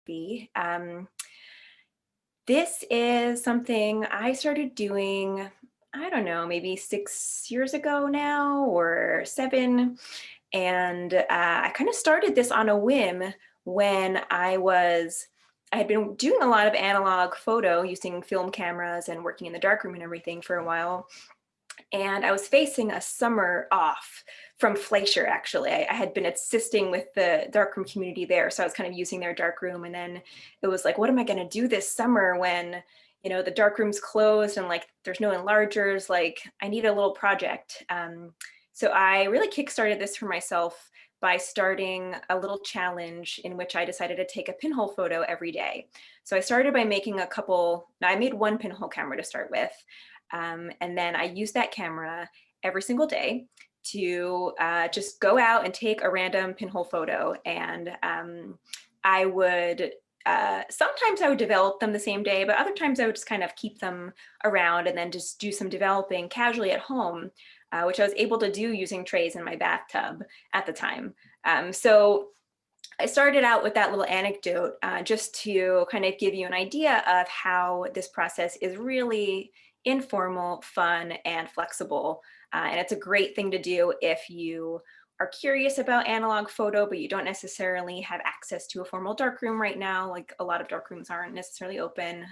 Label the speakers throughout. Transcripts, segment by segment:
Speaker 1: photography. This is something I started doing, I don't know, maybe 6 years ago now or 7. And I kind of started this on a whim when I had been doing a lot of analog photo using film cameras and working in the darkroom and everything for a while. And I was facing a summer off from Fleisher, actually. I had been assisting with the darkroom community there, so I was kind of using their darkroom. And then it was like, what am I going to do this summer when, you know, the darkroom's closed and like there's no enlargers? Like, I need a little project. So I really kickstarted this for myself by starting a little challenge in which I decided to take a pinhole photo every day. So I started by making I made one pinhole camera to start with. And then I used that camera every single day to just go out and take a random pinhole photo. And I would, sometimes I would develop them the same day, but other times I would just kind of keep them around and then just do some developing casually at home, which I was able to do using trays in my bathtub at the time. So I started out with that little anecdote just to kind of give you an idea of how this process is really informal, fun, and flexible. And it's a great thing to do if you are curious about analog photo, but you don't necessarily have access to a formal darkroom right now. Like a lot of darkrooms aren't necessarily open,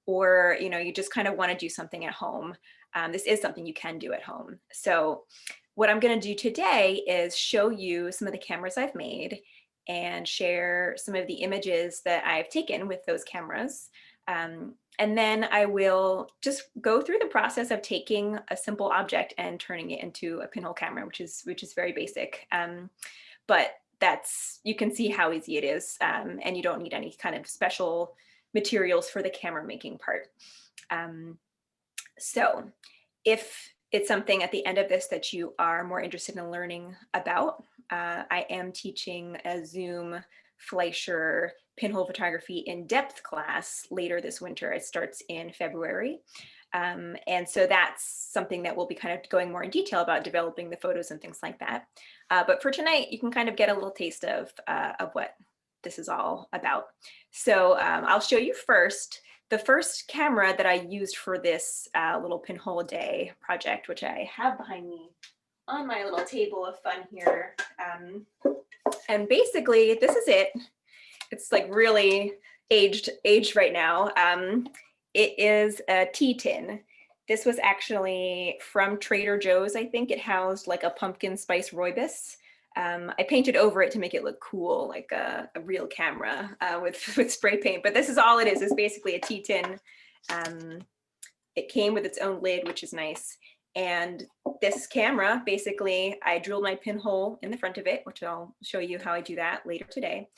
Speaker 1: or you just kind of want to do something at home. This is something you can do at home. So what I'm going to do today is show you some of the cameras I've made and share some of the images that I've taken with those cameras. And then I will just go through the process of taking a simple object and turning it into a pinhole camera, which is very basic. But you can see how easy it is, and you don't need any kind of special materials for the camera making part. So if it's something at the end of this that you are more interested in learning about, I am teaching a Zoom Fleisher pinhole photography in-depth class later this winter. It starts in February. And so that's something that we'll be kind of going more in detail about, developing the photos and things like that. But for tonight, you can kind of get a little taste of what this is all about. So I'll show you first the first camera that I used for this little pinhole day project, which I have behind me on my little table of fun here. And basically, this is it. It's like really aged right now. It is a tea tin. This was actually from Trader Joe's, I think. It housed like a pumpkin spice rooibos. I painted over it to make it look cool, like a real camera with spray paint. But this is all it is. It's basically a tea tin. It came with its own lid, which is nice. And this camera, basically, I drilled my pinhole in the front of it, which I'll show you how I do that later today.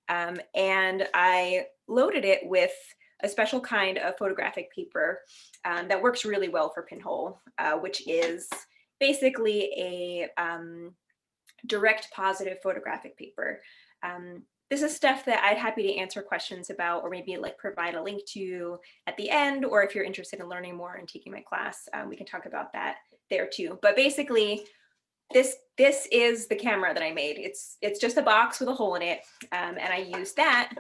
Speaker 1: And I loaded it with a special kind of photographic paper that works really well for pinhole, which is basically a direct positive photographic paper. This is stuff that I'd happy to answer questions about, or maybe like provide a link to at the end, or if you're interested in learning more and taking my class, we can talk about that there too. But basically, this is the camera that I made. It's just a box with a hole in it, and I used that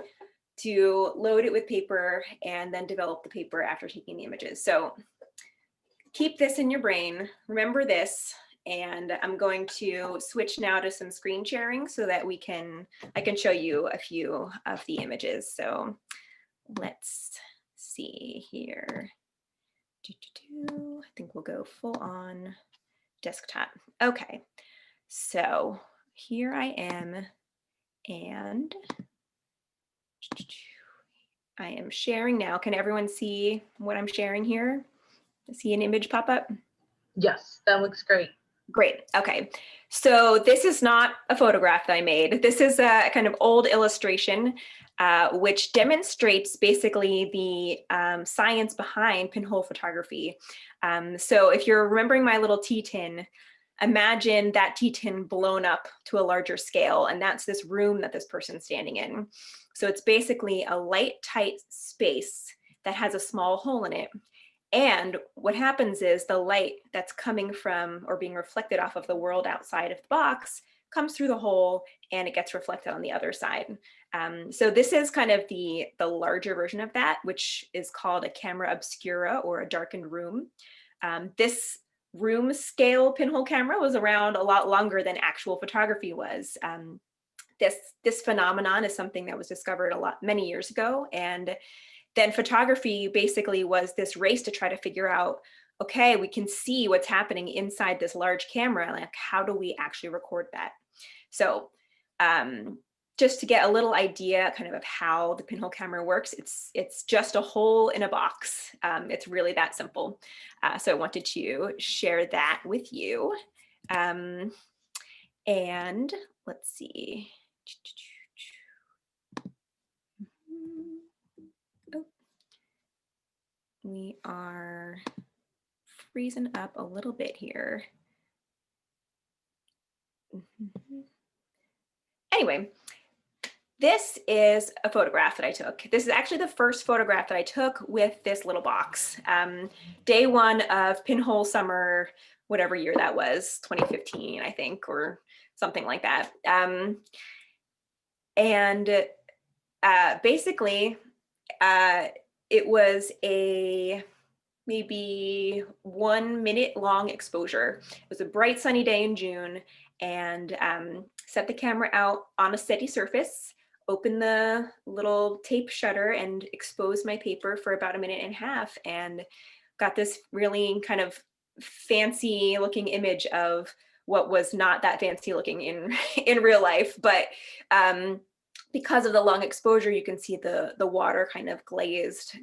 Speaker 1: to load it with paper and then develop the paper after taking the images. So keep this in your brain, remember this, and I'm going to switch now to some screen sharing so that I can show you a few of the images. So let's see here. I think we'll go full on desktop. Okay, so here I am, and I am sharing now. Can everyone see what I'm sharing here? See an image pop up?
Speaker 2: Yes, that looks great.
Speaker 1: Great. Okay. So this is not a photograph that I made. This is a kind of old illustration, which demonstrates basically the science behind pinhole photography. So if you're remembering my little tea tin, imagine that tea tin blown up to a larger scale, and that's this room that this person's standing in. So it's basically a light, tight space that has a small hole in it. And what happens is the light that's coming from or being reflected off of the world outside of the box comes through the hole and it gets reflected on the other side. So this is kind of the larger version of that, which is called a camera obscura, or a darkened room. This room scale pinhole camera was around a lot longer than actual photography was. This phenomenon is something that was discovered many years ago, and then photography basically was this race to try to figure out, okay, we can see what's happening inside this large camera, like how do we actually record that? So just to get a little idea kind of how the pinhole camera works, it's just a hole in a box. It's really that simple. So I wanted to share that with you. And let's see. Oh. We are freezing up a little bit here. Anyway, this is a photograph that I took. This is actually the first photograph that I took with this little box. Day one of Pinhole Summer, whatever year that was, 2015, I think, or something like that. Basically, it was a maybe 1 minute long exposure. It was a bright sunny day in June, and set the camera out on a steady surface, opened the little tape shutter and exposed my paper for about 1.5 minutes, and got this really kind of fancy looking image of what was not that fancy looking in real life. But because of the long exposure, you can see the water kind of glazed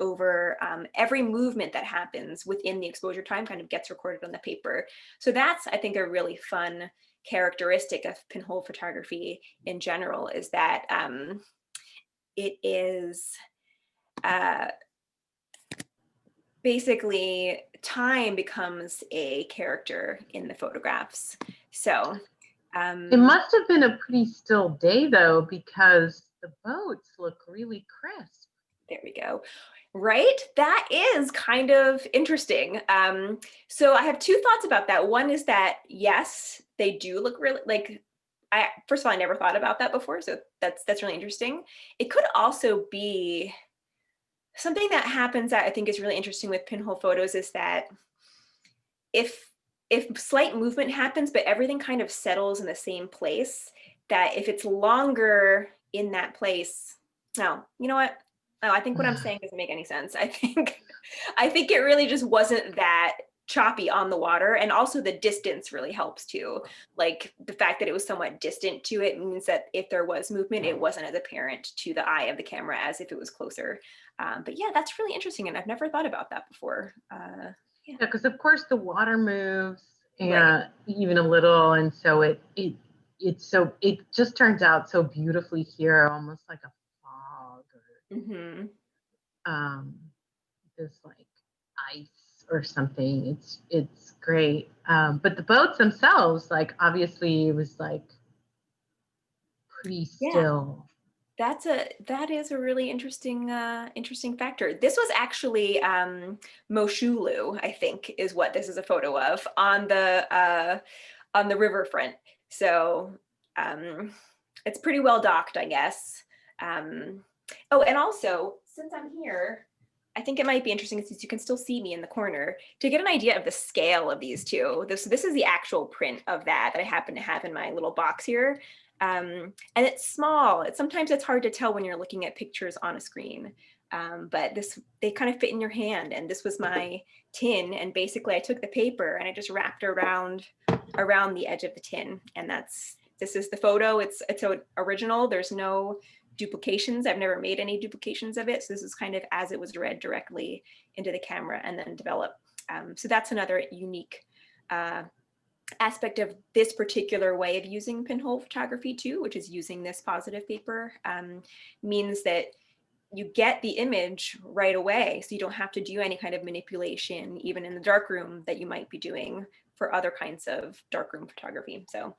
Speaker 1: over. Every movement that happens within the exposure time kind of gets recorded on the paper. So that's, I think, a really fun characteristic of pinhole photography in general, is that it is basically time becomes a character in the photographs. So
Speaker 2: it must have been a pretty still day though, because the boats look really crisp.
Speaker 1: There we go. Right? That is kind of interesting. So I have two thoughts about that. One is that, yes, they do look really like, first of all, I never thought about that before. So that's really interesting. It could also be something that happens that I think is really interesting with pinhole photos, is that if slight movement happens, but everything kind of settles in the same place, that if it's longer in that place, no, you know what? Oh, I think what I'm saying doesn't make any sense. I think it really just wasn't that choppy on the water. And also the distance really helps too. Like the fact that it was somewhat distant to it means that if there was movement, it wasn't as apparent to the eye of the camera as if it was closer. But yeah, that's really interesting. And I've never thought about that before.
Speaker 2: Yeah, because of course the water moves and even a little, and so it just turns out so beautifully here, almost like a fog, or just like ice or something. It's great. But the boats themselves, like obviously it was like pretty still.
Speaker 1: That is a really interesting factor. This was actually Moshulu, I think, is what this is a photo of on the riverfront. So it's pretty well docked, I guess. Oh, and also, since I'm here, I think it might be interesting, since you can still see me in the corner, to get an idea of the scale of these two. This is the actual print of that I happen to have in my little box here. And it's small. Sometimes it's hard to tell when you're looking at pictures on a screen, but they kind of fit in your hand. And this was my tin, and basically I took the paper and I just wrapped around the edge of the tin, and this is the photo. It's original. There's no duplications. I've never made any duplications of it, so this is kind of as it was read directly into the camera and then developed. So that's another unique aspect of this particular way of using pinhole photography too, which is using this positive paper, means that you get the image right away. So you don't have to do any kind of manipulation, even in the darkroom, that you might be doing for other kinds of darkroom photography. So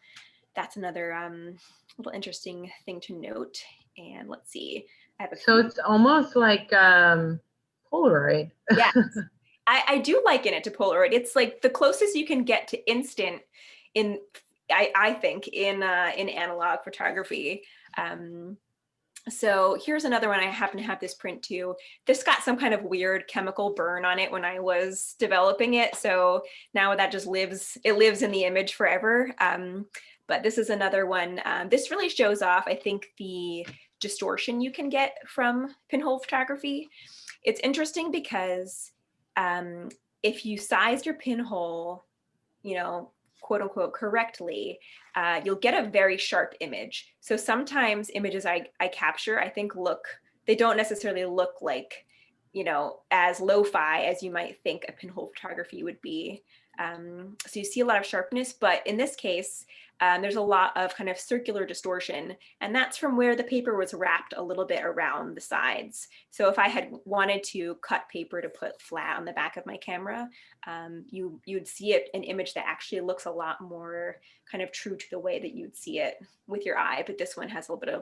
Speaker 1: that's another little interesting thing to note. And let's see.
Speaker 2: So it's almost like Polaroid.
Speaker 1: Yeah. I do liken it to Polaroid. It's like the closest you can get to instant in I think in analog photography. So here's another one. I happen to have this print too. This got some kind of weird chemical burn on it when I was developing it. So now that just lives in the image forever. But this is another one. This really shows off, I think, the distortion you can get from pinhole photography. It's interesting because if you size your pinhole, quote unquote, correctly, you'll get a very sharp image. So sometimes images I capture, I think they don't necessarily look like, as lo-fi as you might think a pinhole photography would be. So you see a lot of sharpness, but in this case, there's a lot of kind of circular distortion, and that's from where the paper was wrapped a little bit around the sides. So if I had wanted to cut paper to put flat on the back of my camera, you'd see an image that actually looks a lot more kind of true to the way that you'd see it with your eye. But this one has a little bit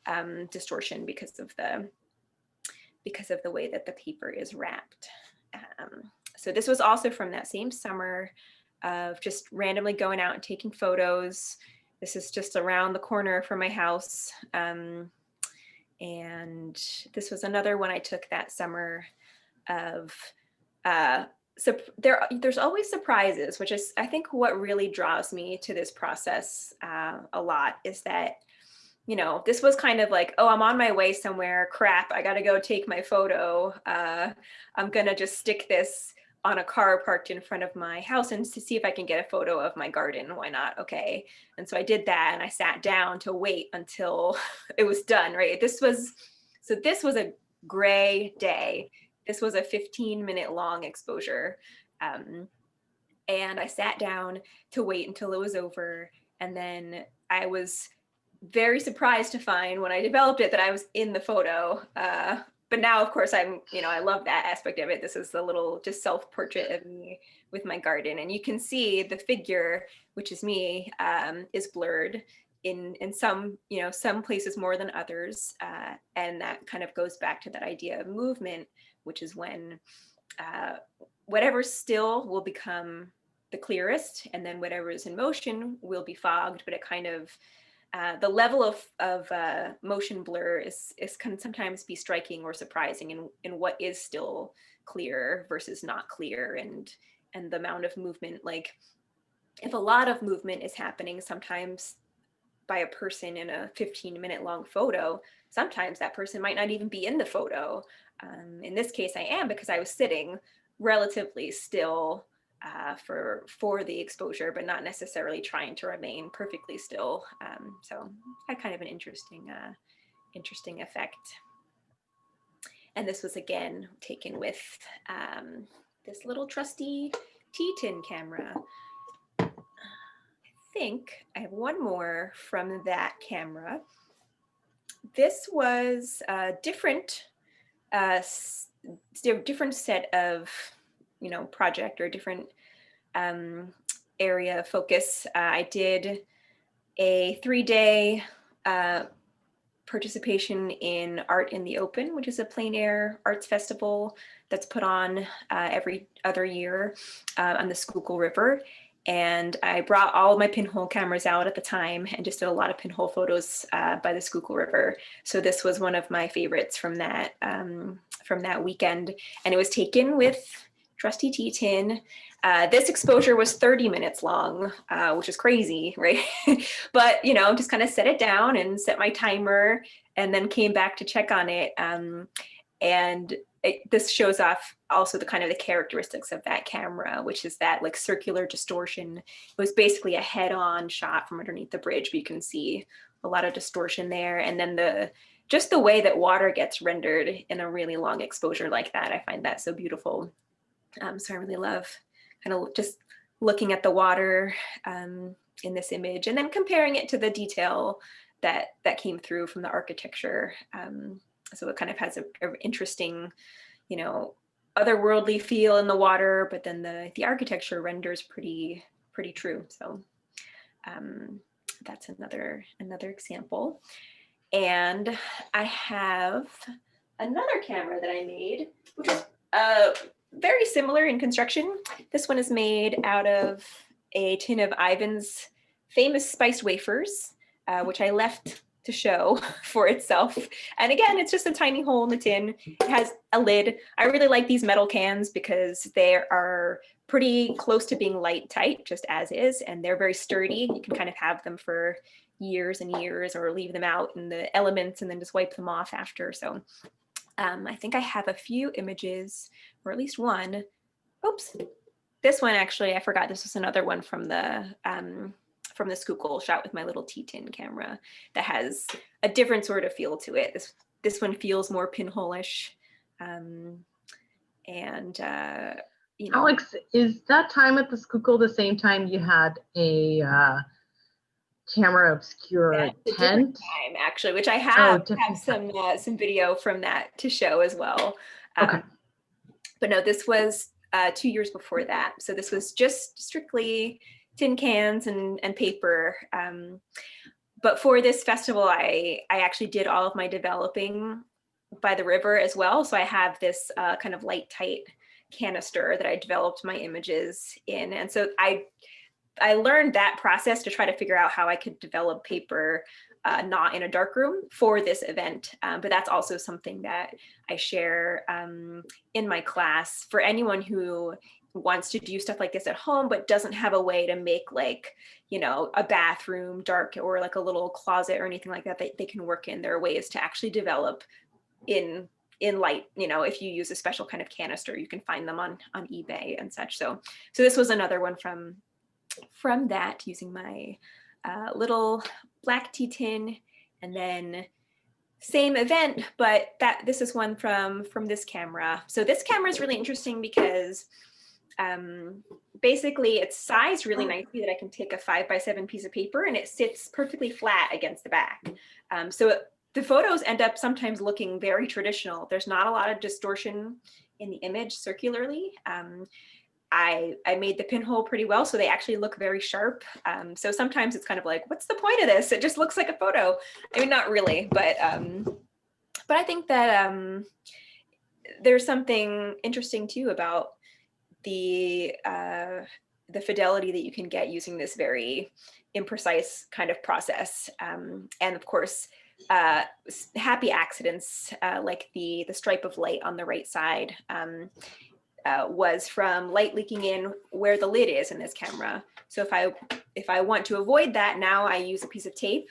Speaker 1: of distortion because of the way that the paper is wrapped. So this was also from that same summer of just randomly going out and taking photos. This is just around the corner from my house. And this was another one I took that summer of, so there's always surprises, which is, I think, what really draws me to this process a lot, is that, this was kind of like, oh, I'm on my way somewhere, crap, I gotta go take my photo. I'm gonna just stick this on a car parked in front of my house and to see if I can get a photo of my garden. Why not? Okay. And so I did that, and I sat down to wait until it was done, right? This was a gray day. This was a 15-minute long exposure. And I sat down to wait until it was over. And then I was very surprised to find when I developed it that I was in the photo. But now, of course, I love that aspect of it. This is the little just self-portrait of me with my garden. And you can see the figure, which is me, is blurred in some places more than others. And that kind of goes back to that idea of movement, which is when whatever's still will become the clearest, and then whatever is in motion will be fogged, but it kind of, the level of motion blur can sometimes be striking or surprising in what is still clear versus not clear, and the amount of movement. Like, if a lot of movement is happening sometimes by a person in a 15-minute long photo, sometimes that person might not even be in the photo. In this case, I am, because I was sitting relatively still for the exposure, but not necessarily trying to remain perfectly still. So had kind of an interesting effect. And this was again taken with this little trusty tea tin camera. I think I have one more from that camera. This was a different set of project, or different area of focus. I did a 3-day participation in Art in the Open, which is a plein air arts festival that's put on every other year on the Schuylkill River. And I brought all of my pinhole cameras out at the time and just did a lot of pinhole photos by the Schuylkill River. So this was one of my favorites from that weekend. And it was taken with trusty tea tin. This exposure was 30 minutes long, which is crazy, right? But, just kind of set it down and set my timer, and then came back to check on it. This shows off also the kind of the characteristics of that camera, which is that like circular distortion. It was basically a head-on shot from underneath the bridge, but you can see a lot of distortion there. And then just the way that water gets rendered in a really long exposure like that, I find that so beautiful. So I really love kind of just looking at the water in this image, and then comparing it to the detail that came through from the architecture. So it kind of has an interesting, otherworldly feel in the water, but then the architecture renders pretty true. So that's another example. And I have another camera that I made, which is very similar in construction. This one is made out of a tin of Ivan's famous spiced wafers, which I left to show for itself. And again, it's just a tiny hole in the tin. It has a lid. I really like these metal cans because they are pretty close to being light tight, just as is, and they're very sturdy. You can kind of have them for years and years, or leave them out in the elements and then just wipe them off after. So I think I have a few images, or at least one. Oops, this one actually, I forgot. This was another one from the Schuylkill, shot with my little T10 camera that has a different sort of feel to it. This one feels more pinhole-ish, and you know.
Speaker 2: Alex, is that time at the Schuylkill the same time you had a camera Obscura tent?
Speaker 1: Time, actually, which I have some video from that to show as well.
Speaker 2: Okay.
Speaker 1: But no, this was 2 years before that. So this was just strictly tin cans and paper. But for this festival, I actually did all of my developing by the river as well. So I have this kind of light tight canister that I developed my images in. And so I learned that process to try to figure out how I could develop paper not in a darkroom for this event. But that's also something that I share in my class for anyone who wants to do stuff like this at home, but doesn't have a way to make, like, you know, a bathroom dark, or like a little closet or anything like that that they can work in. There are ways to actually develop in light. You know, if you use a special kind of canister, you can find them on eBay and such. So this was another one from that, using my little black tea tin. And then same event, but this is one from this camera. So this camera is really interesting because basically it's sized really nicely that I can take a 5x7 piece of paper and it sits perfectly flat against the back. So the photos end up sometimes looking very traditional. There's not a lot of distortion in the image circularly. I made the pinhole pretty well, so they actually look very sharp. So sometimes it's kind of like, what's the point of this? It just looks like a photo. I mean, not really, but I think that there's something interesting too about the fidelity that you can get using this very imprecise kind of process. And of course, happy accidents like the stripe of light on the right side was from light leaking in where the lid is in this camera. So if I want to avoid that, now I use a piece of tape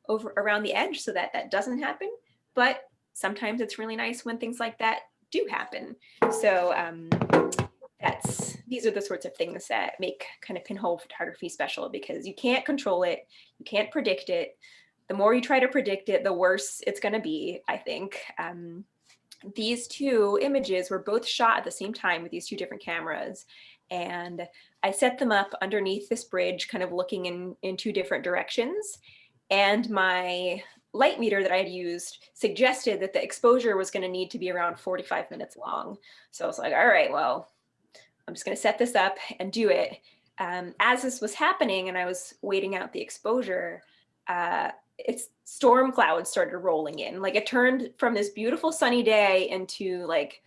Speaker 1: around the edge so that doesn't happen. But sometimes it's really nice when things like that do happen. So these are the sorts of things that make kind of pinhole photography special, because you can't control it, you can't predict it. The more you try to predict it, the worse it's going to be, I think. These two images were both shot at the same time with these two different cameras. And I set them up underneath this bridge, kind of looking in two different directions. And my light meter that I had used suggested that the exposure was going to need to be around 45 minutes long. So I was like, all right, well, I'm just going to set this up and do it. As this was happening and I was waiting out the exposure, storm clouds started rolling in. Like, it turned from this beautiful sunny day into like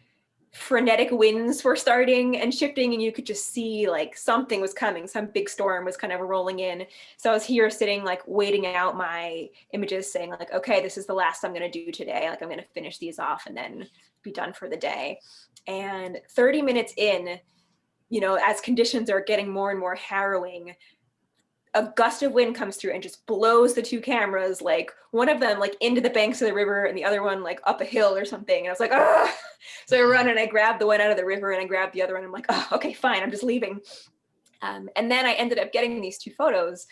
Speaker 1: frenetic winds were starting and shifting, and you could just see like something was coming. Some big storm was kind of rolling in. So I was here sitting, like, waiting out my images, saying like, okay, this is the last I'm going to do today. Like, I'm going to finish these off and then be done for the day. And 30 minutes in, you know, as conditions are getting more and more harrowing, a gust of wind comes through and just blows the two cameras, like one of them like into the banks of the river and the other one like up a hill or something. And I was like, ah! So I run and I grab the one out of the river and I grab the other one. I'm like, oh, okay, fine, I'm just leaving. And then I ended up getting these two photos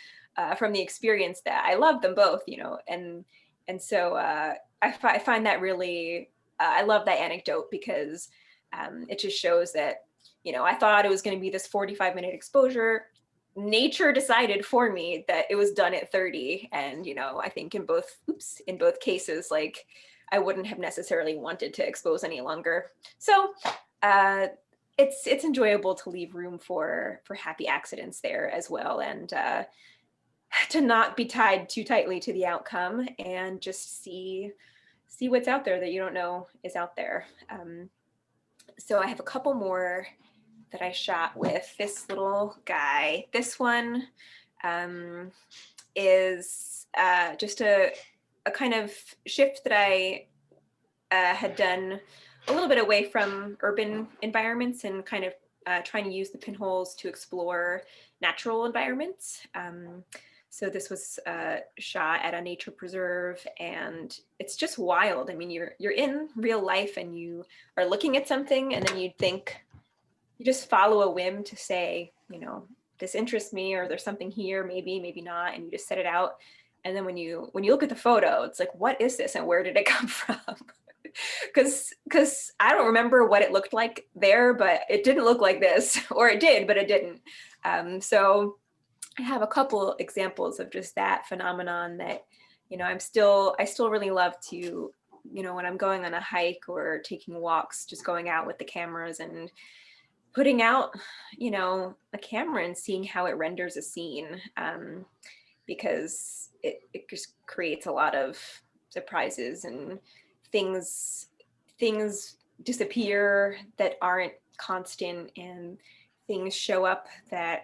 Speaker 1: from the experience that I love them both, you know, and so I find that really, I love that anecdote, because it just shows that, you know, I thought it was going to be this 45-minute exposure. Nature decided for me that it was done at 30. And, you know, I think in both cases, like, I wouldn't have necessarily wanted to expose any longer. So it's enjoyable to leave room for happy accidents there as well, and to not be tied too tightly to the outcome, and just see what's out there that you don't know is out there. So I have a couple more that I shot with this little guy. This one is just a kind of shift that I had done a little bit away from urban environments and kind of trying to use the pinholes to explore natural environments. So this was shot at a nature preserve, and it's just wild. I mean, you're in real life and you are looking at something, and then you just follow a whim to say, you know, this interests me, or there's something here, maybe not, and you just set it out. And then when you look at the photo, it's like, what is this and where did it come from? Because I don't remember what it looked like there, but it didn't look like this, or it did, but it didn't. So I have a couple examples of just that phenomenon that, you know, I still really love to, you know, when I'm going on a hike or taking walks, just going out with the cameras and putting out, you know, a camera and seeing how it renders a scene, because it just creates a lot of surprises, and things disappear that aren't constant, and things show up that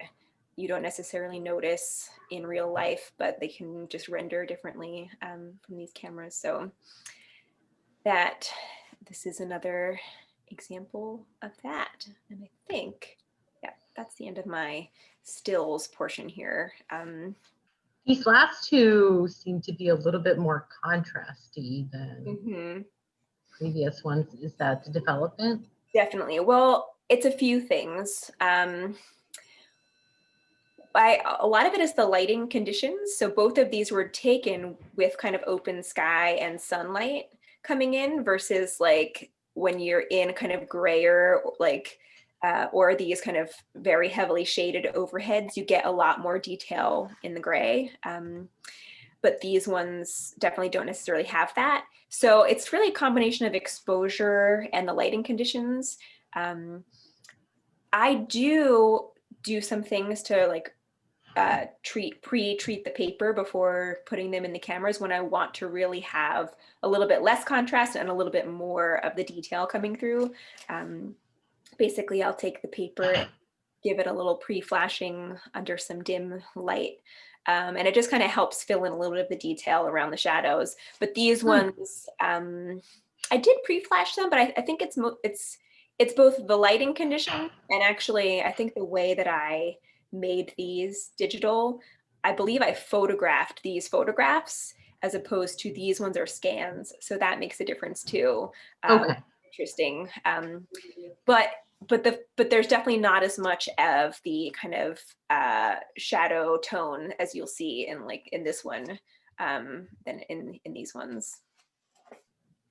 Speaker 1: you don't necessarily notice in real life, but they can just render differently from these cameras. So this is another example of that. And I think, yeah, that's the end of my stills portion here.
Speaker 2: These last two seem to be a little bit more contrasty than previous ones. Is that the development?
Speaker 1: Definitely. Well, it's a few things. A lot of it is the lighting conditions. So both of these were taken with kind of open sky and sunlight coming in, versus like when you're in kind of grayer, like, or these kind of very heavily shaded overheads, you get a lot more detail in the gray. But these ones definitely don't necessarily have that. So it's really a combination of exposure and the lighting conditions. I do some things to like pre-treat the paper before putting them in the cameras when I want to really have a little bit less contrast and a little bit more of the detail coming through. Basically, I'll take the paper, give it a little pre-flashing under some dim light, and it just kind of helps fill in a little bit of the detail around the shadows. But these ones, I did pre-flash them, but I think it's both the lighting condition and actually I think the way that I made these digital, I believe I photographed these photographs as opposed to these ones are scans. So that makes a difference too.
Speaker 2: Okay.
Speaker 1: Interesting. But there's definitely not as much of the kind of shadow tone as you'll see in this one than in these ones.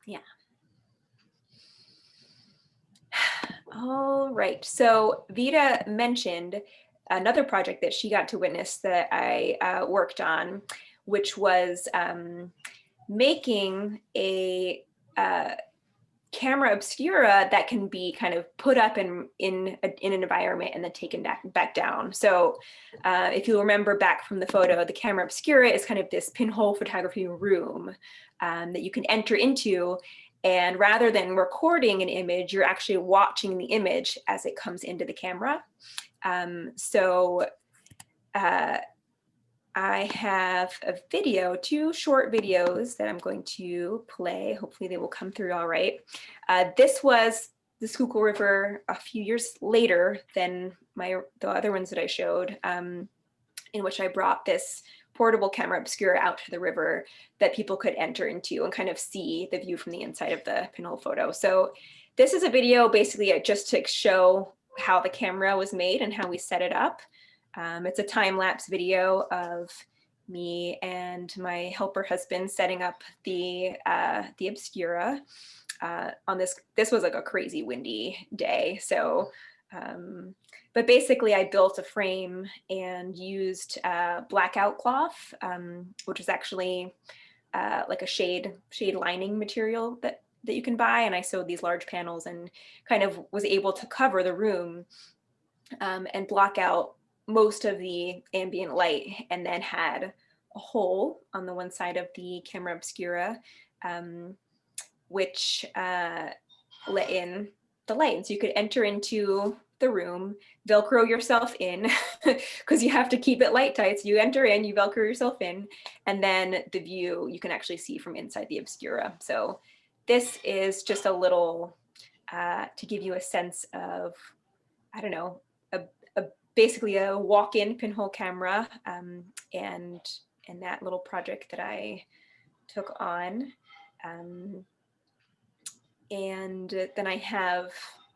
Speaker 1: Yeah. All right. So Vita mentioned another project that she got to witness that I worked on, which was making a camera obscura that can be kind of put up in an environment and then taken back down. So if you remember back from the photo, the camera obscura is kind of this pinhole photography room that you can enter into. And rather than recording an image, you're actually watching the image as it comes into the camera. I have a video, 2 short videos that I'm going to play. Hopefully they will come through all right. This was the Schuylkill River a few years later than the other ones that I showed, in which I brought this portable camera obscura out to the river that people could enter into and kind of see the view from the inside of the pinhole photo. So this is a video basically just to show how the camera was made and how we set it up. It's a time-lapse video of me and my helper husband setting up the obscura on this was like a crazy windy day. So, but basically I built a frame and used blackout cloth, which is actually like a shade lining material that you can buy. And I sewed these large panels and kind of was able to cover the room and block out most of the ambient light, and then had a hole on the one side of the camera obscura, which let in the light. And so you could enter into the room, Velcro yourself in, because you have to keep it light tight. So you enter in, you Velcro yourself in, and then the view you can actually see from inside the Obscura. So this is just a little, to give you a sense of, I don't know, basically a walk-in pinhole camera, and that little project that I took on. And then I have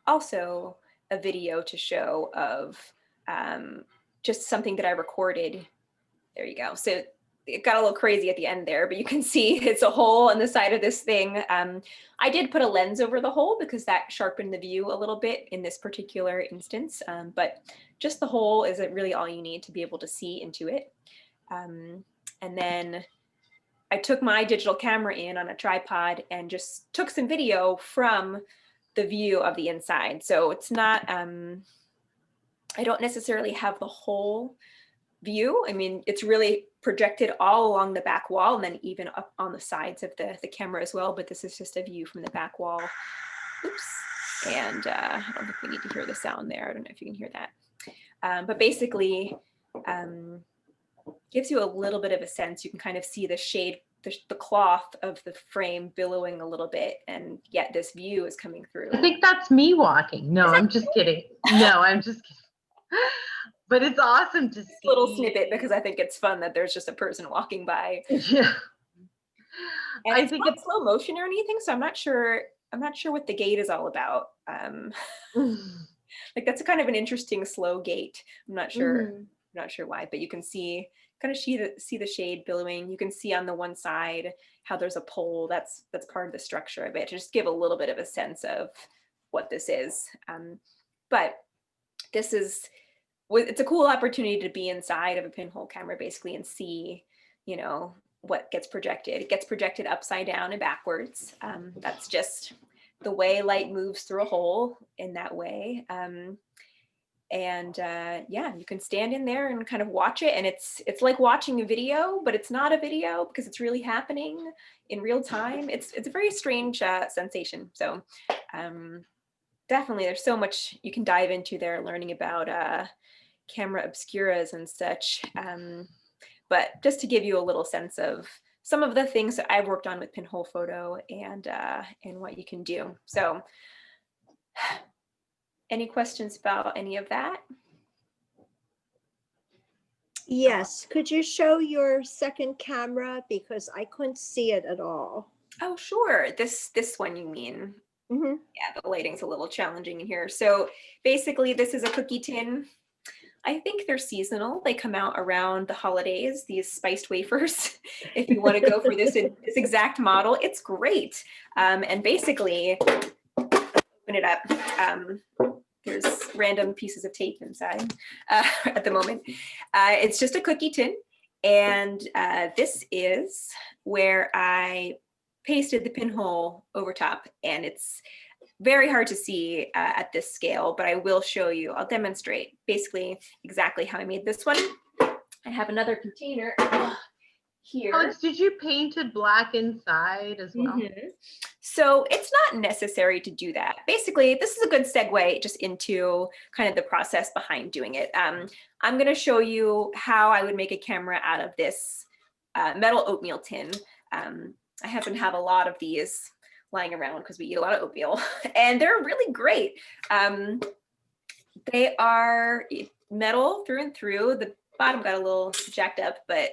Speaker 1: also a video to show of just something that I recorded. There you go. So it got a little crazy at the end there, but you can see it's a hole on the side of this thing. I did put a lens over the hole because that sharpened the view a little bit in this particular instance, but just the hole is really all you need to be able to see into it. And then I took my digital camera in on a tripod and just took some video from the view of the inside. So it's not, I don't necessarily have the whole view. I mean, it's really projected all along the back wall and then even up on the sides of the camera as well, but this is just a view from the back wall. Oops. And I don't think we need to hear the sound there. I don't know if you can hear that. But basically, gives you a little bit of a sense. You can kind of see the shade, the cloth of the frame billowing a little bit, and yet this view is coming through.
Speaker 2: I think that's me walking. No, I'm just kidding. No, I'm just kidding. But it's awesome to see.
Speaker 1: A little snippet because I think it's fun that there's just a person walking by.
Speaker 2: Yeah.
Speaker 1: And I think it's slow motion or anything, so I'm not sure what the gait is all about. Like that's a kind of an interesting slow gait. I'm not sure why, but you can see kind of see the shade billowing. You can see on the one side how there's a pole. That's part of the structure of it, to just give a little bit of a sense of what this is. But this is, it's a cool opportunity to be inside of a pinhole camera basically and see, you know, what gets projected. It gets projected upside down and backwards. That's just the way light moves through a hole in that way. Yeah, you can stand in there and kind of watch it, and it's like watching a video, but it's not a video because it's really happening in real time. It's a very strange sensation. So definitely there's so much you can dive into there, learning about camera obscuras and such. But just to give you a little sense of some of the things that I've worked on with pinhole photo and what you can do. So any questions about any of that?
Speaker 3: Yes. Could you show your second camera, because I couldn't see it at all?
Speaker 1: Oh, sure. This one you mean?
Speaker 3: Mm-hmm.
Speaker 1: Yeah, the lighting's a little challenging in here. So basically this is a cookie tin. I think they're seasonal. They come out around the holidays, these spiced wafers. If you want to go for this exact model, it's great. And basically, open it up. There's random pieces of tape inside at the moment. It's just a cookie tin. And this is where I pasted the pinhole over top. And it's very hard to see at this scale, but I will show you. I'll demonstrate basically exactly how I made this one. I have another container here.
Speaker 2: Alex, did you paint it black inside as well?
Speaker 1: Mm-hmm. So it's not necessary to do that. Basically, this is a good segue just into kind of the process behind doing it. I'm going to show you how I would make a camera out of this metal oatmeal tin. I happen to have a lot of these lying around because we eat a lot of oatmeal, and they're really great. They are metal through and through. The bottom got a little jacked up, but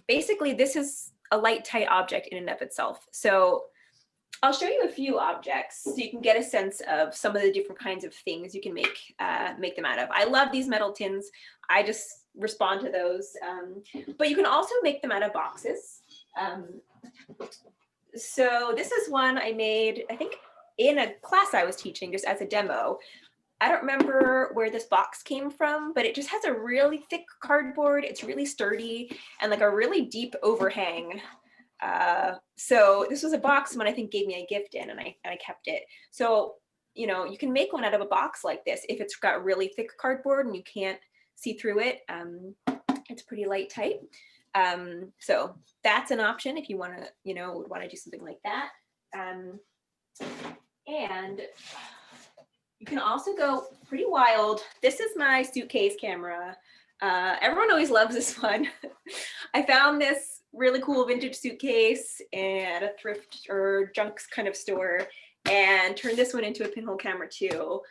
Speaker 1: basically this is a light tight object in and of itself. So I'll show you a few objects so you can get a sense of some of the different kinds of things you can make them out of. I love these metal tins. I just respond to those, but you can also make them out of boxes. So this is one I made, I think, in a class I was teaching just as a demo. I don't remember where this box came from, but it just has a really thick cardboard. It's really sturdy and like a really deep overhang. So this was a box someone I think gave me a gift in, and I kept it. So, you know, you can make one out of a box like this if it's got really thick cardboard and you can't see through it. It's pretty light tight. So that's an option if you want to, you know, would want to do something like that. And you can also go pretty wild. This is my suitcase camera. Everyone always loves this one. I found this really cool vintage suitcase at a thrift or junk kind of store and turned this one into a pinhole camera too.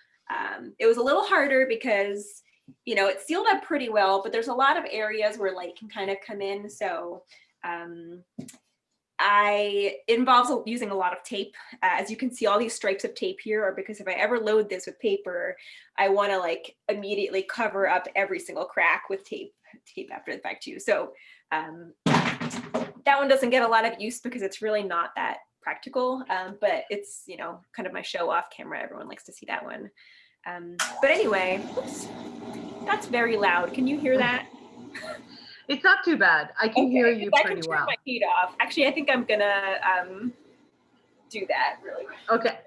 Speaker 1: It was a little harder because, you know, it's sealed up pretty well, but there's a lot of areas where light can kind of come in. So it involves using a lot of tape. As you can see, all these stripes of tape here are because if I ever load this with paper, I want to like immediately cover up every single crack with tape after the fact too. So that one doesn't get a lot of use because it's really not that practical, but it's, you know, kind of my show off camera. Everyone likes to see that one. But anyway, oops, that's very loud. Can you hear that?
Speaker 2: It's not too bad. I can hear you
Speaker 1: I
Speaker 2: pretty
Speaker 1: can
Speaker 2: well.
Speaker 1: turn my heat off. Actually, I think I'm gonna do that really quick.
Speaker 2: Okay.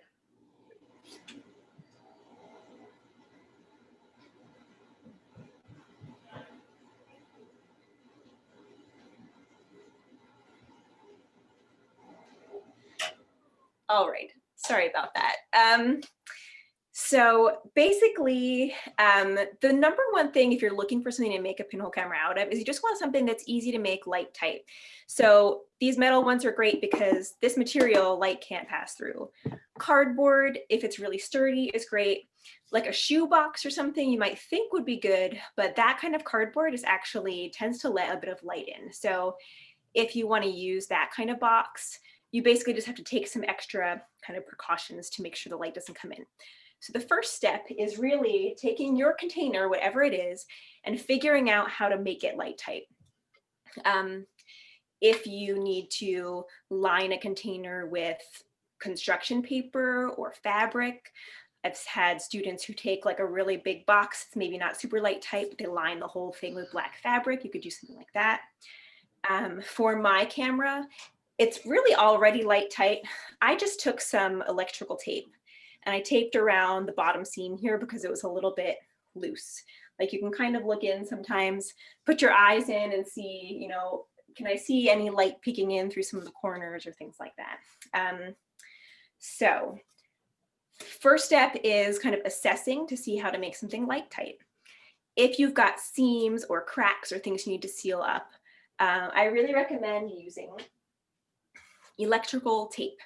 Speaker 1: All right, sorry about that. So basically, the number one thing if you're looking for something to make a pinhole camera out of is you just want something that's easy to make, light tight. So these metal ones are great because this material light can't pass through. Cardboard, if it's really sturdy, is great. Like a shoe box or something you might think would be good, but that kind of cardboard is actually tends to let a bit of light in. So if you want to use that kind of box, you basically just have to take some extra kind of precautions to make sure the light doesn't come in. So the first step is really taking your container, whatever it is, and figuring out how to make it light tight. If you need to line a container with construction paper or fabric, I've had students who take like a really big box, it's maybe not super light tight, but they line the whole thing with black fabric. You could do something like that. For my camera, it's really already light tight. I just took some electrical tape and I taped around the bottom seam here because it was a little bit loose. Like you can kind of look in sometimes, put your eyes in and see, you know, can I see any light peeking in through some of the corners or things like that. So first step is kind of assessing to see how to make something light tight. If you've got seams or cracks or things you need to seal up, I really recommend using electrical tape.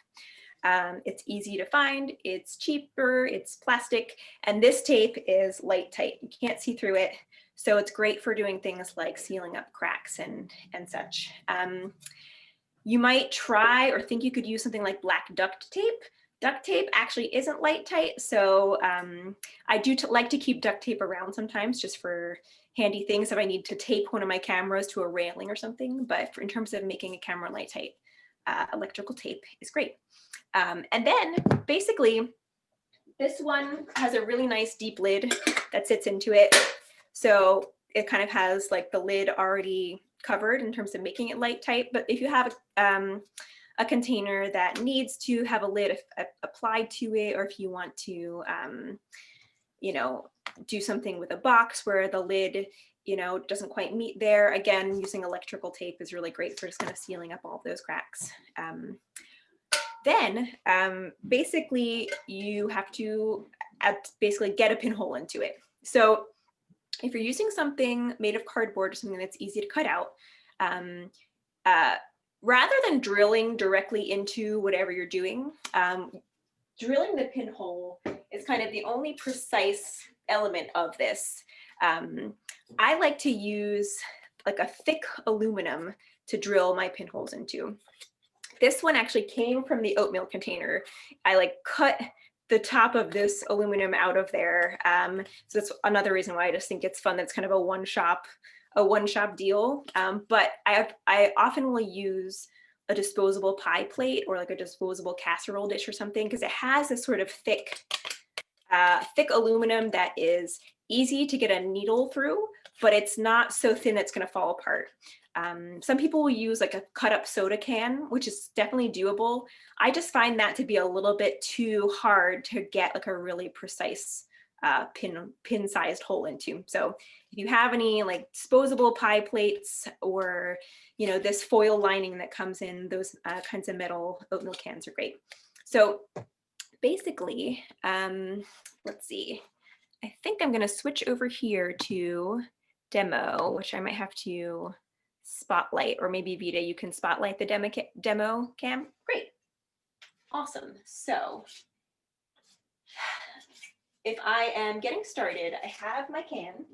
Speaker 1: It's easy to find, it's cheaper, it's plastic, and this tape is light tight. You can't see through it, so it's great for doing things like sealing up cracks and such. You might try or think you could use something like black duct tape. Duct tape actually isn't light tight, so I do like to keep duct tape around sometimes just for handy things if I need to tape one of my cameras to a railing or something, but in terms of making a camera light tight, electrical tape is great. And then basically this one has a really nice deep lid that sits into it. So it kind of has like the lid already covered in terms of making it light tight. But if you have a container that needs to have a lid applied to it, or if you want to, you know, do something with a box where the lid, you know, doesn't quite meet there, again, using electrical tape is really great for just kind of sealing up all of those cracks. Then basically you have to basically get a pinhole into it. So if you're using something made of cardboard or something that's easy to cut out, rather than drilling directly into whatever you're doing, drilling the pinhole is kind of the only precise element of this. I like to use like a thick aluminum to drill my pinholes into. This one actually came from the oatmeal container. I like cut the top of this aluminum out of there. So that's another reason why I just think it's fun. That's kind of a one-shop deal. But I often will use a disposable pie plate or like a disposable casserole dish or something because it has this sort of thick aluminum that is easy to get a needle through, but it's not so thin it's going to fall apart. Some people will use like a cut up soda can, which is definitely doable. I just find that to be a little bit too hard to get like a really precise pin sized hole into. So if you have any like disposable pie plates or, you know, this foil lining that comes in, those kinds of metal oatmeal cans are great. So basically, let's see, I think I'm going to switch over here to demo, which I might have to spotlight, or maybe Vita, you can spotlight the demo cam. Great. Awesome. So if I am getting started, I have my can.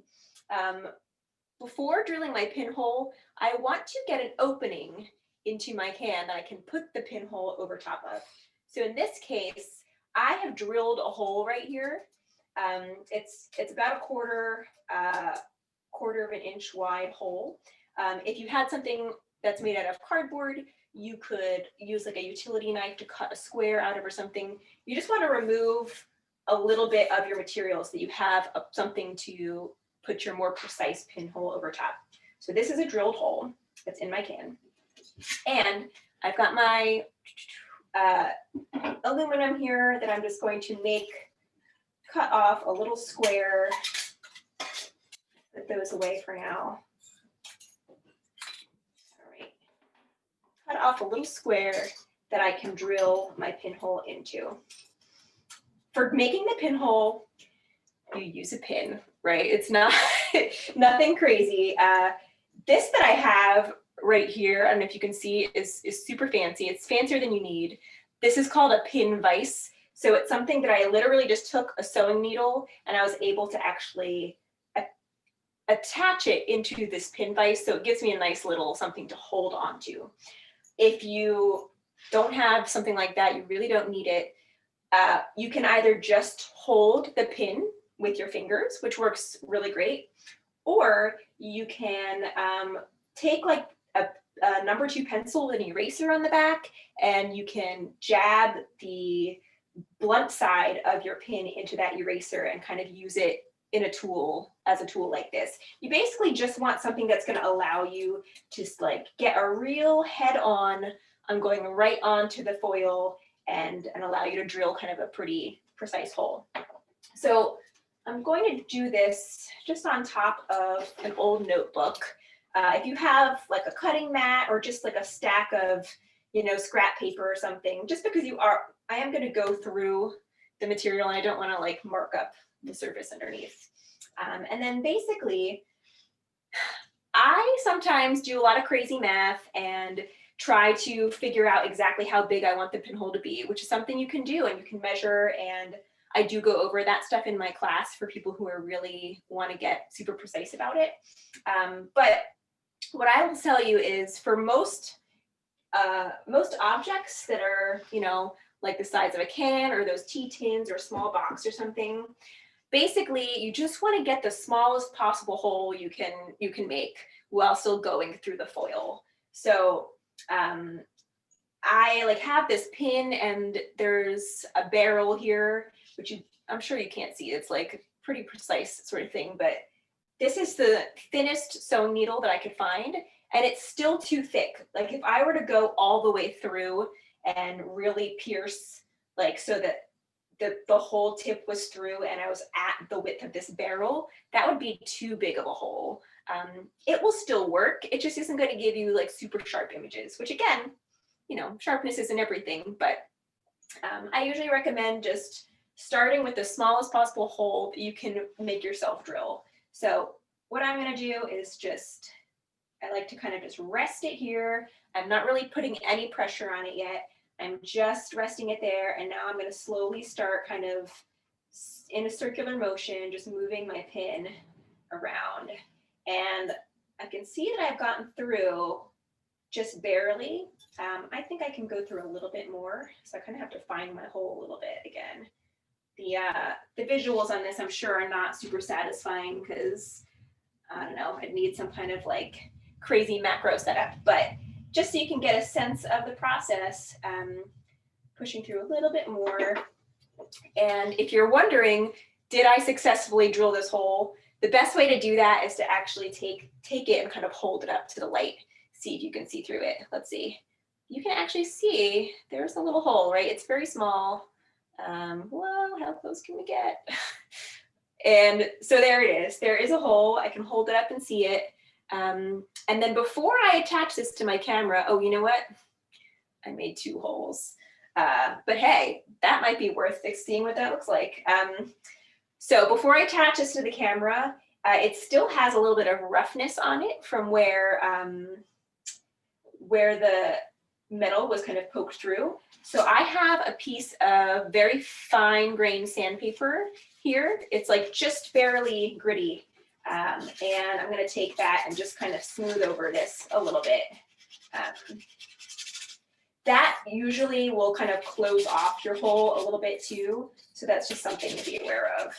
Speaker 1: Before drilling my pinhole, I want to get an opening into my can that I can put the pinhole over top of. So in this case, I have drilled a hole right here. It's about a quarter of an inch wide hole. If you had something that's made out of cardboard, you could use like a utility knife to cut a square out of or something. You just want to remove a little bit of your material so that you have something to put your more precise pinhole over top. So this is a drilled hole that's in my can. And I've got my aluminum here that I'm just going to cut off a little square. Put those away for now. All right. Cut off a little square that I can drill my pinhole into. For making the pinhole, you use a pin, right? It's not nothing crazy. This that I have right here, I don't know if you can see, is super fancy. It's fancier than you need. This is called a pin vise. So it's something that I literally just took a sewing needle and I was able to actually attach it into this pin vise. So it gives me a nice little something to hold on to. If you don't have something like that, you really don't need it. You can either just hold the pin with your fingers, which works really great, or you can take like a number 2 pencil with an eraser on the back, and you can jab the blunt side of your pin into that eraser and kind of use it in a tool, as a tool like this. You basically just want something that's going to allow you to like get a real head on. I'm going right onto the foil and allow you to drill kind of a pretty precise hole. So I'm going to do this just on top of an old notebook. If you have like a cutting mat or just like a stack of, scrap paper or something, just because I am going to go through the material and I don't want to like mark up the surface underneath. And then basically, I sometimes do a lot of crazy math and try to figure out exactly how big I want the pinhole to be, which is something you can do and you can measure. And I do go over that stuff in my class for people who are really want to get super precise about it. But what I will tell you is for most objects that are, like the size of a can or those tea tins or a small box or something, basically you just want to get the smallest possible hole you can make while still going through the foil. So I like have this pin and there's a barrel here, which I'm sure you can't see. It's like pretty precise sort of thing, but this is the thinnest sewing needle that I could find, and it's still too thick. Like if I were to go all the way through and really pierce, like so that the whole tip was through and I was at the width of this barrel, that would be too big of a hole. It will still work. It just isn't going to give you like super sharp images, which again, sharpness isn't everything, but I usually recommend just starting with the smallest possible hole that you can make yourself drill. So what I'm going to do is I like to kind of just rest it here. I'm not really putting any pressure on it yet. I'm just resting it there. And now I'm going to slowly start kind of in a circular motion, just moving my pin around. And I can see that I've gotten through just barely. I think I can go through a little bit more. So I kind of have to find my hole a little bit again. The visuals on this, I'm sure, are not super satisfying because, I don't know, I'd need some kind of like crazy macro setup. But just so you can get a sense of the process, pushing through a little bit more. And if you're wondering, did I successfully drill this hole? The best way to do that is to actually take it and kind of hold it up to the light. See if you can see through it. Let's see. You can actually see there's a little hole, right? It's very small. Well, how close can we get? And so there it is. There is a hole. I can hold it up and see it. And then before I attach this to my camera, oh, you know what? I made 2 holes. But hey, that might be worth seeing what that looks like. So before I attach this to the camera, it still has a little bit of roughness on it from where the metal was kind of poked through. So I have a piece of very fine grained sandpaper here. It's like just barely gritty. And I'm gonna take that and just kind of smooth over this a little bit. That usually will kind of close off your hole a little bit too. So that's just something to be aware of.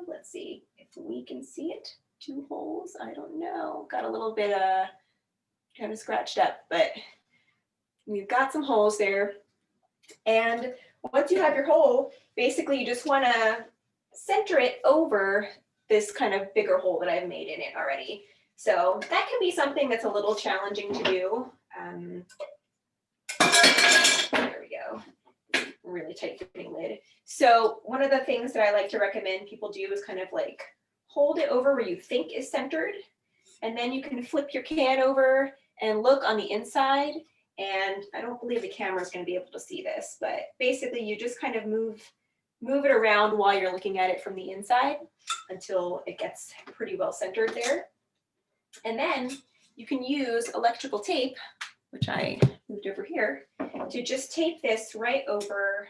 Speaker 1: Let's see if we can see it. 2 holes, I don't know. Got a little bit kind of scratched up, but we've got some holes there. And once you have your hole, basically you just want to center it over this kind of bigger hole that I've made in it already. So that can be something that's a little challenging to do. There we go. Really tight fitting lid. So one of the things that I like to recommend people do is kind of like hold it over where you think is centered, and then you can flip your can over and look on the inside. And I don't believe the camera is going to be able to see this, but basically you just kind of move it around while you're looking at it from the inside until it gets pretty well centered there. And then you can use electrical tape, which I moved over here, to just tape this right over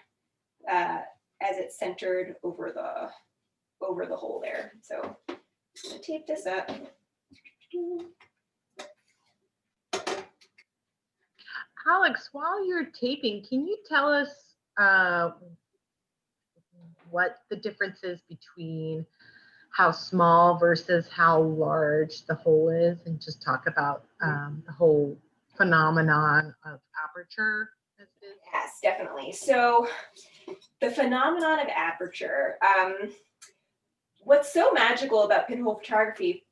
Speaker 1: as it's centered over the hole there. So I'm going to tape this up.
Speaker 2: Alex, while you're taping, can you tell us what the difference is between how small versus how large the hole is, and just talk about the whole phenomenon of aperture?
Speaker 1: Yes, definitely. So the phenomenon of aperture, what's so magical about pinhole photography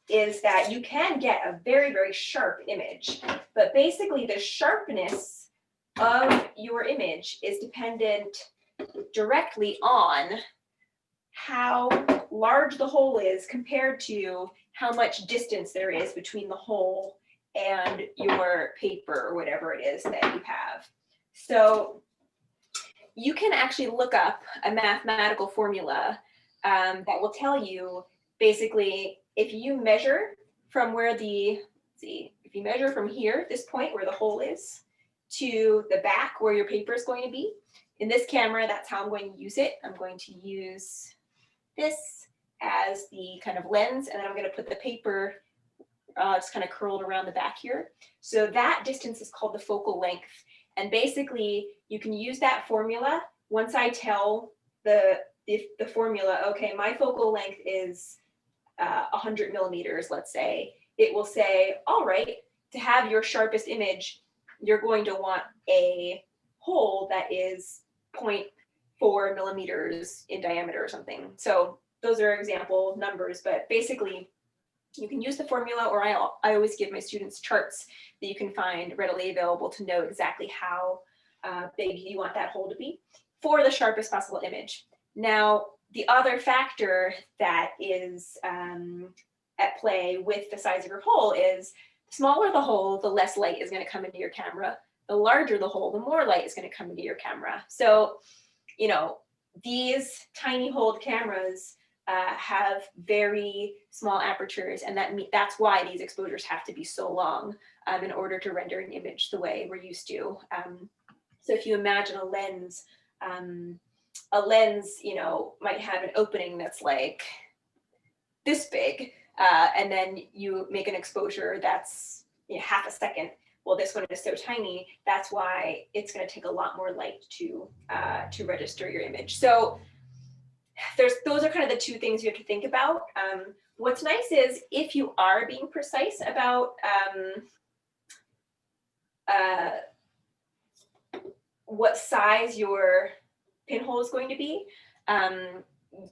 Speaker 1: is that you can get a very, very sharp image, but basically the sharpness of your image is dependent directly on how large the hole is compared to how much distance there is between the hole and your paper or whatever it is that you have. So you can actually look up a mathematical formula that will tell you basically if you measure from where if you measure from here, this point where the hole is, to the back where your paper is going to be. In this camera, that's how I'm going to use it. I'm going to use this as the kind of lens, and then I'm going to put the paper just kind of curled around the back here. So that distance is called the focal length. And basically, you can use that formula. Once I tell the formula, okay, my focal length is 100 millimeters, let's say, it will say, all right, to have your sharpest image, you're going to want a hole that is 0.4 millimeters in diameter or something. So those are example numbers, but basically you can use the formula, or I always give my students charts that you can find readily available to know exactly how big you want that hole to be for the sharpest possible image. Now, the other factor that is at play with the size of your hole is the smaller the hole, the less light is going to come into your camera. The larger the hole, the more light is going to come into your camera. So, you know, these tiny holed cameras have very small apertures, and that's why these exposures have to be so long in order to render an image the way we're used to. So if you imagine a lens, you know, might have an opening that's like this big, and then you make an exposure that's, you know, half a second. Well, this one is so tiny, that's why it's going to take a lot more light to register your image. So those are kind of the two things you have to think about. What's nice is if you are being precise about what size your pinhole is going to be,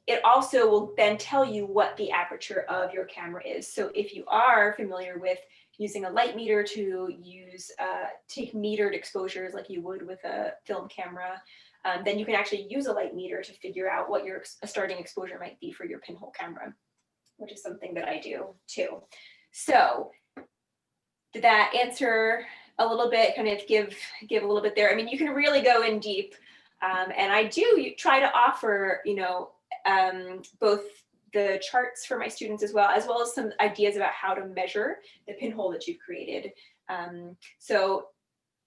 Speaker 1: it also will then tell you what the aperture of your camera is. So if you are familiar with using a light meter to take metered exposures like you would with a film camera, then you can actually use a light meter to figure out what your starting exposure might be for your pinhole camera, which is something that I do too. So did that answer a little bit, kind of give a little bit there? I mean, you can really go in deep And I do try to offer, both the charts for my students as well as some ideas about how to measure the pinhole that you've created. So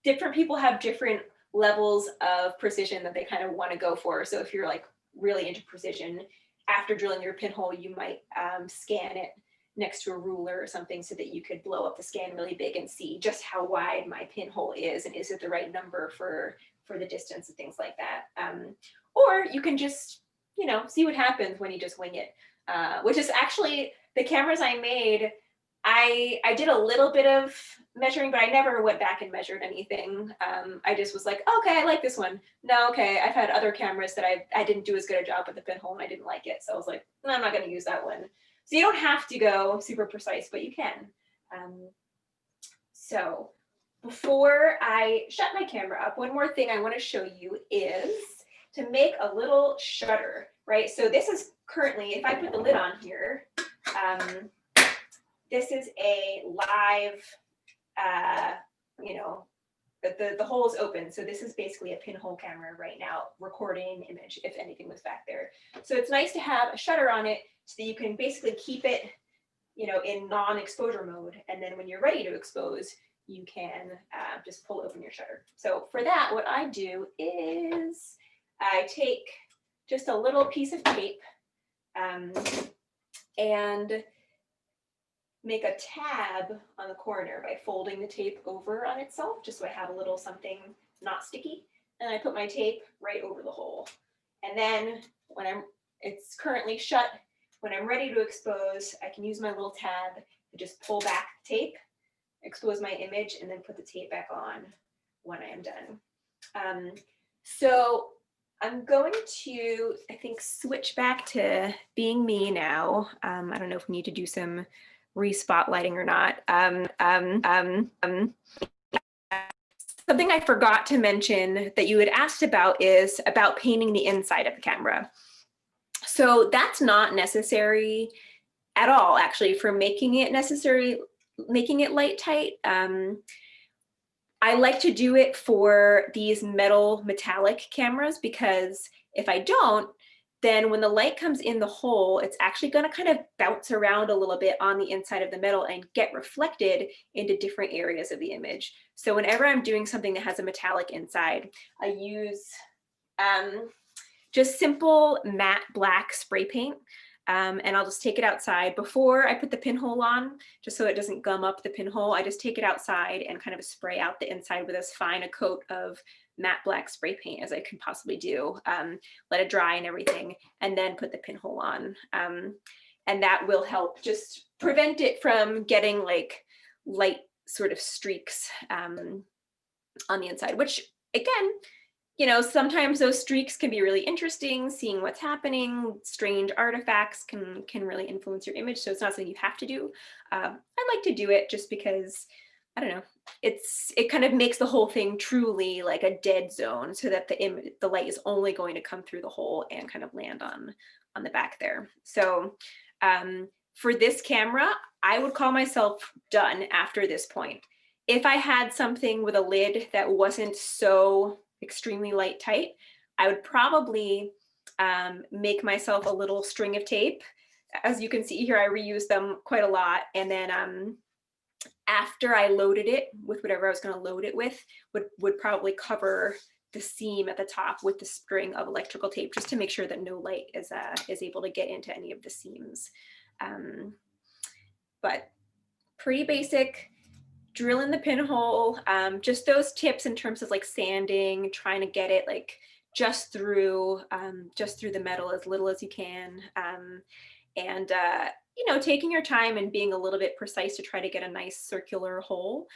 Speaker 1: different people have different levels of precision that they kind of want to go for. So if you're like really into precision, after drilling your pinhole, you might scan it next to a ruler or something so that you could blow up the scan really big and see just how wide my pinhole is and is it the right number for the distance and things like that. Or you can just, see what happens when you just wing it, which is actually the cameras I made. I did a little bit of measuring, but I never went back and measured anything. I just was like, okay, I like this one. No, okay, I've had other cameras that I didn't do as good a job with the pinhole and I didn't like it. So I was like, no, I'm not gonna use that one. So you don't have to go super precise, but you can. So before I shut my camera up, one more thing I wanna show you is to make a little shutter, right? So this is currently, if I put the lid on here, this is a live, the hole is open. So this is basically a pinhole camera right now, recording image if anything was back there. So it's nice to have a shutter on it so that you can basically keep it, in non-exposure mode. And then when you're ready to expose, you can just pull open your shutter. So for that, what I do is I take just a little piece of tape and make a tab on the corner by folding the tape over on itself, just so I have a little something not sticky. And I put my tape right over the hole. And then when it's currently shut, when I'm ready to expose, I can use my little tab to just pull back the tape, expose my image, and then put the tape back on when I am done. So I'm going to, I think, switch back to being me now. I don't know if we need to do some re-spotlighting or not. Something I forgot to mention that you had asked about is about painting the inside of the camera. So that's not necessary at all, actually, for making it light tight. I like to do it for these metallic cameras because if I don't, then when the light comes in the hole, it's actually going to kind of bounce around a little bit on the inside of the metal and get reflected into different areas of the image. So whenever I'm doing something that has a metallic inside, I use just simple matte black spray paint. And I'll just take it outside before I put the pinhole on, just so it doesn't gum up the pinhole. I just take it outside and kind of spray out the inside with as fine a coat of matte black spray paint as I can possibly do, let it dry and everything, and then put the pinhole on. And that will help just prevent it from getting like light sort of streaks on the inside, which again, sometimes those streaks can be really interesting, seeing what's happening. Strange artifacts can really influence your image. So it's not something you have to do. I like to do it just because, I don't know, it kind of makes the whole thing truly like a dead zone so that the light is only going to come through the hole and kind of land on the back there. So for this camera, I would call myself done after this point. If I had something with a lid that wasn't so extremely light tight, I would probably make myself a little string of tape. As you can see here, I reuse them quite a lot. And then after I loaded it with whatever I was going to load it with, would probably cover the seam at the top with the string of electrical tape, just to make sure that no light is able to get into any of the seams. But pretty basic. Drill in the pinhole, just those tips in terms of like sanding, trying to get it like just through the metal as little as you can, and taking your time and being a little bit precise to try to get a nice circular hole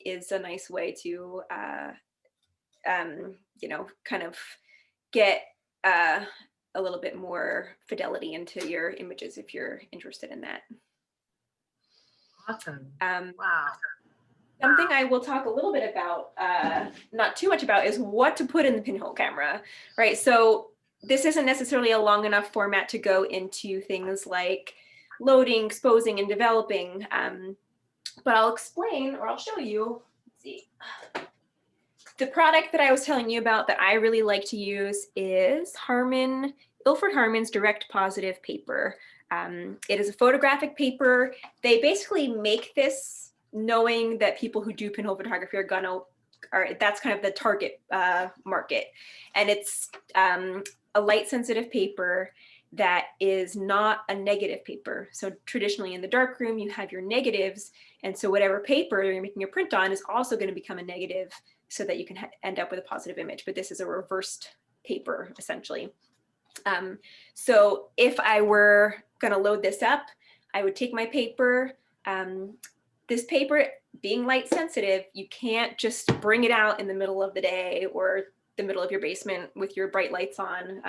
Speaker 1: is a nice way to kind of get a little bit more fidelity into your images if you're interested in that.
Speaker 2: Awesome.
Speaker 1: Wow. Something I will talk a little bit about, not too much about, is what to put in the pinhole camera, right? So this isn't necessarily a long enough format to go into things like loading, exposing, and developing, but I'll explain, or I'll show you. Let's see. The product that I was telling you about that I really like to use is Ilford Harmon's Direct Positive paper. It is a photographic paper. They basically make this knowing that people who do pinhole photography that's kind of the target market. And it's a light sensitive paper that is not a negative paper. So traditionally in the darkroom, you have your negatives. And so whatever paper you're making your print on is also going to become a negative so that you can end up with a positive image. But this is a reversed paper, essentially. So if I were going to load this up, I would take my paper. This paper, being light sensitive, you can't just bring it out in the middle of the day or the middle of your basement with your bright lights on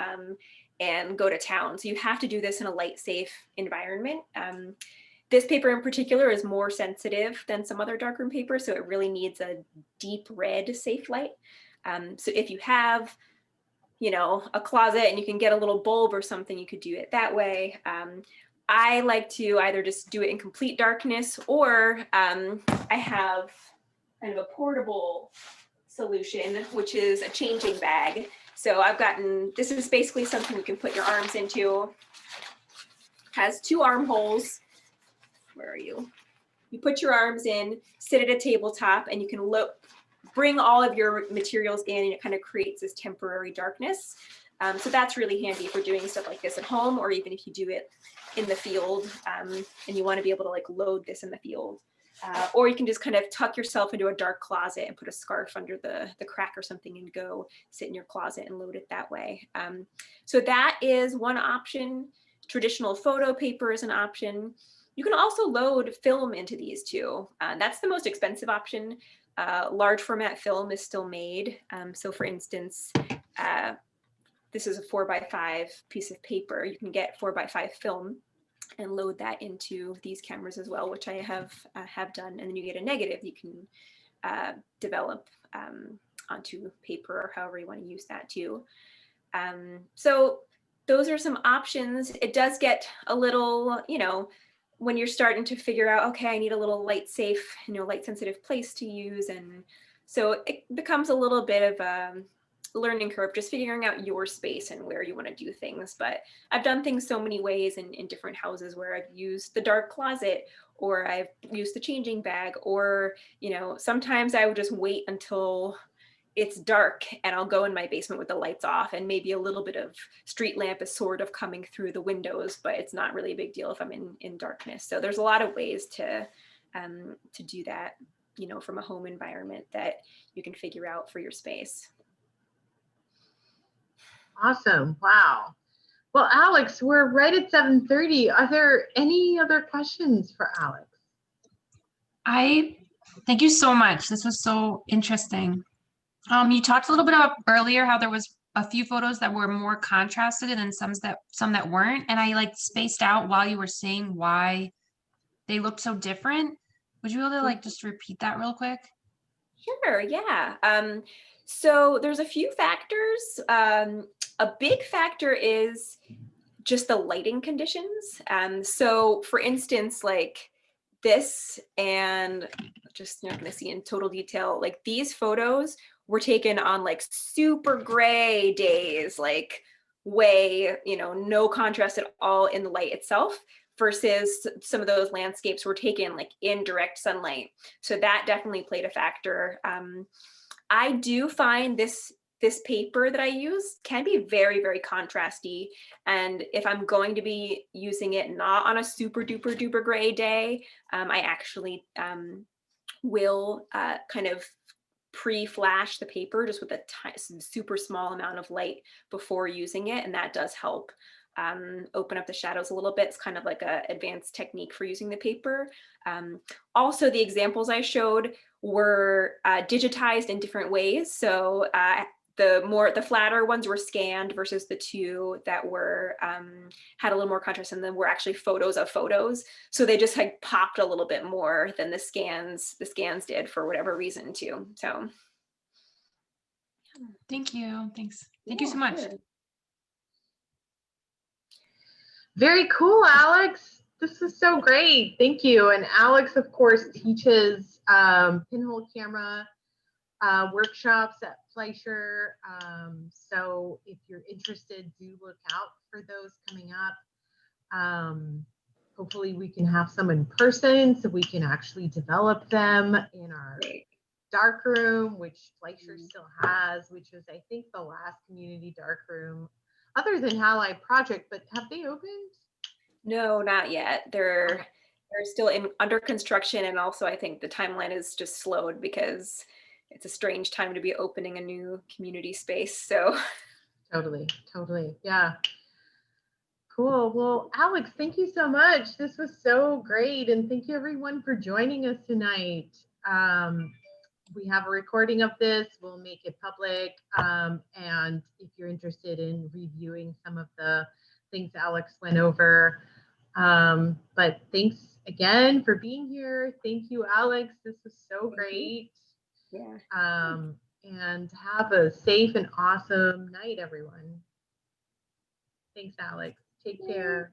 Speaker 1: and go to town. So you have to do this in a light safe environment. This paper in particular is more sensitive than some other darkroom papers, so it really needs a deep red safe light. So if you have, you know, a closet and you can get a little bulb or something, you could do it that way. I like to either just do it in complete darkness, or I have kind of a portable solution, which is a changing bag. So this is basically something you can put your arms into. Has 2 armholes. Where are you? You put your arms in, sit at a tabletop, and you can bring all of your materials in, and it kind of creates this temporary darkness. So that's really handy for doing stuff like this at home, or even if you do it in the field and you want to be able to like load this in the field. Or you can just kind of tuck yourself into a dark closet and put a scarf under the crack or something and go sit in your closet and load it that way. So that is one option. Traditional photo paper is an option. You can also load film into these too. That's the most expensive option. Large format film is still made. So for instance, this is a 4x5 piece of paper. You can get 4x5 film and load that into these cameras as well, which I have done. And then you get a negative you can develop onto paper, or however you want to use that too. So those are some options. It does get a little, you know, when you're starting to figure out, okay, I need a little light safe, you know, light sensitive place to use. And so it becomes a little bit of a learning curve, just figuring out your space and where you want to do things. But I've done things so many ways in different houses, where I've used the dark closet, or I've used the changing bag, or, you know, sometimes I would just wait until it's dark and I'll go in my basement with the lights off, and maybe a little bit of street lamp is sort of coming through the windows, but it's not really a big deal if I'm in darkness. So there's a lot of ways to do that, you know, from a home environment that you can figure out for your space.
Speaker 2: Awesome. Wow. Well, Alex, we're right at 7:30. Are there any other questions for Alex?
Speaker 4: Thank you so much. This was so interesting. You talked a little bit about earlier how there was a few photos that were more contrasted and then some that weren't. And I like spaced out while you were saying why they looked so different. Would you be able to like just repeat that real quick?
Speaker 1: Sure, yeah. So there's a few factors. A big factor is just the lighting conditions. So for instance, like this, and just you're not going to see in total detail, like these photos were taken on like super gray days, like way, you know, no contrast at all in the light itself, versus some of those landscapes were taken like in direct sunlight. So that definitely played a factor. I do find this paper that I use can be very, very contrasty. And if I'm going to be using it not on a super duper duper gray day, I actually will kind of pre-flash the paper just with a super small amount of light before using it. And that does help open up the shadows a little bit. It's kind of like an advanced technique for using the paper. Also, the examples I showed were digitized in different ways. So the flatter ones were scanned versus the two that were had a little more contrast, and then were actually photos of photos. So they just like popped a little bit more than the scans did for whatever reason too. So
Speaker 4: thank you. Thanks. Thank you so much.
Speaker 1: Sure.
Speaker 2: Very cool, Alex. This is so great. Thank you. And Alex, of course, teaches pinhole camera workshops at Fleisher. So if you're interested, do look out for those coming up. Hopefully we can have some in person so we can actually develop them in our dark room, which Fleisher still has, which was, I think, the last community dark room other than Halide Project, but have they opened?
Speaker 1: No, not yet. They're still under construction, and also I think the timeline is just slowed because it's a strange time to be opening a new community space. So
Speaker 2: Totally. Yeah. Cool. Well, Alex, thank you so much. This was so great. And thank you everyone for joining us tonight. We have a recording of this. We'll make it public. And if you're interested in reviewing some of the things Alex went over. But thanks again for being here. Thank you, Alex. This was so great.
Speaker 1: yeah.
Speaker 2: And have a safe and awesome night, everyone. Thanks, Alex. Take care.